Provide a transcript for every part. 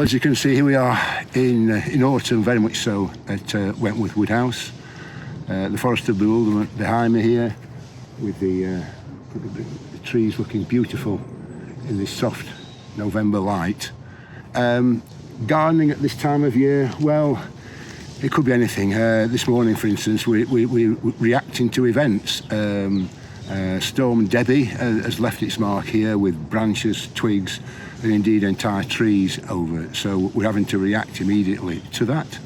as you can see, here we are in autumn, very much so, at Wentworth Woodhouse. The Forest of Bewilderment behind me here, with the trees looking beautiful in this soft November light. Gardening at this time of year, well, it could be anything. This morning, for instance, we're reacting to events. Storm Debbie has left its mark here with branches, twigs, and indeed entire trees over it. So we're having to react immediately to that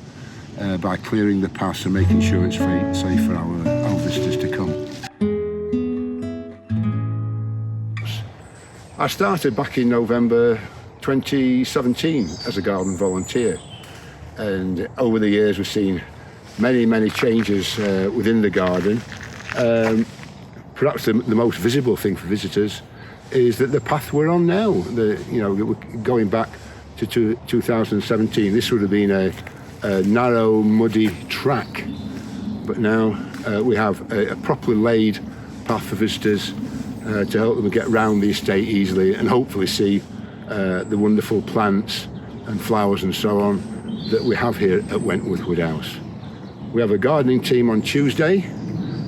by clearing the paths and making sure it's safe for our visitors to come. I started back in November 2017 as a garden volunteer, and over the years we've seen many changes within the garden. Perhaps the most visible thing for visitors is that the path we're on now, going back to 2017, this would have been a narrow, muddy track, but now we have a properly laid path for visitors to help them get round the estate easily and hopefully see the wonderful plants and flowers and so on that we have here at Wentworth Woodhouse. We have a gardening team on Tuesday,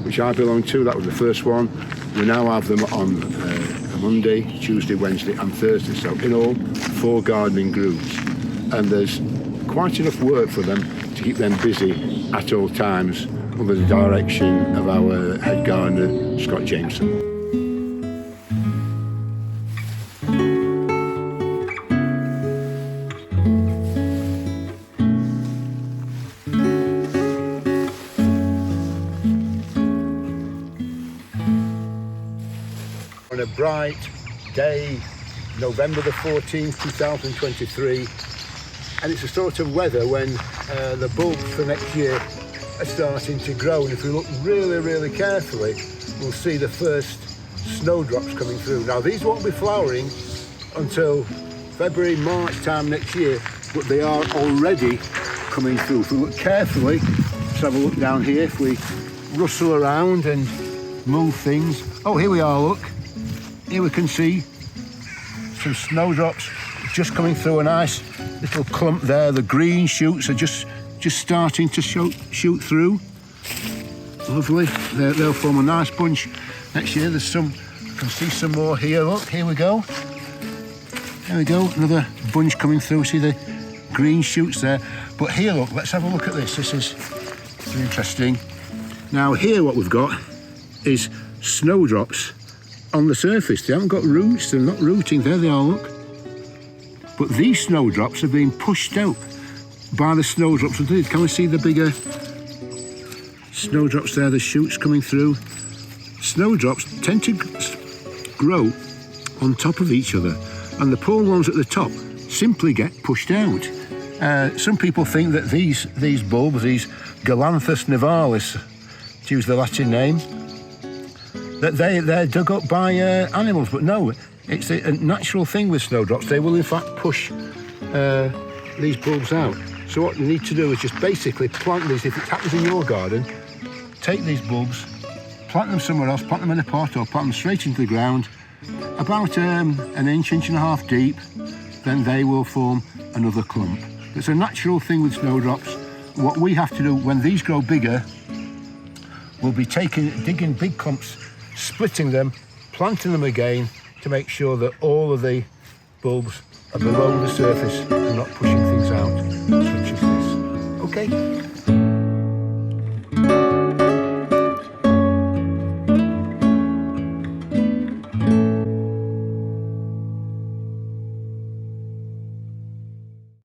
which I belong to. That was the first one. We now have them on a Monday, Tuesday, Wednesday and Thursday. So in all, 4 gardening groups. And there's quite enough work for them to keep them busy at all times under the direction of our head gardener, Scott Jameson. On a bright day, November the 14th, 2023, and it's a sort of weather when the bulbs for next year are starting to grow, and if we look really carefully, we'll see the first snowdrops coming through. Now these won't be flowering until February, March time next year, but they are already coming through. If we look carefully, let's have a look down here, if we rustle around and move things. Oh, here we are, look. Here we can see some snowdrops just coming through a nice little clump there. The green shoots are just starting to shoot through. Lovely. They'll form a nice bunch next year. There's some, you can see some more here. Look, here we go. There we go, another bunch coming through. See the green shoots there. But here, look, let's have a look at this. This is interesting. Now here what we've got is snowdrops on the surface. They haven't got roots, they're not rooting. There they are, look. But these snowdrops are being pushed out by the snowdrops underneath. Can we see the bigger snowdrops there, the shoots coming through? Snowdrops tend to grow on top of each other, and the poor ones at the top simply get pushed out. Some people think that these bulbs, these Galanthus nivalis, to use the Latin name, that they're dug up by animals, but no, it's a natural thing with snowdrops. They will in fact push these bulbs out. So what you need to do is just basically plant these. If it happens in your garden, take these bulbs, plant them somewhere else, plant them in a pot or plant them straight into the ground, about an inch and a half deep, then they will form another clump. It's a natural thing with snowdrops. What we have to do when these grow bigger, we'll be digging big clumps, splitting them, planting them again to make sure that all of the bulbs are below the surface and not pushing things out. So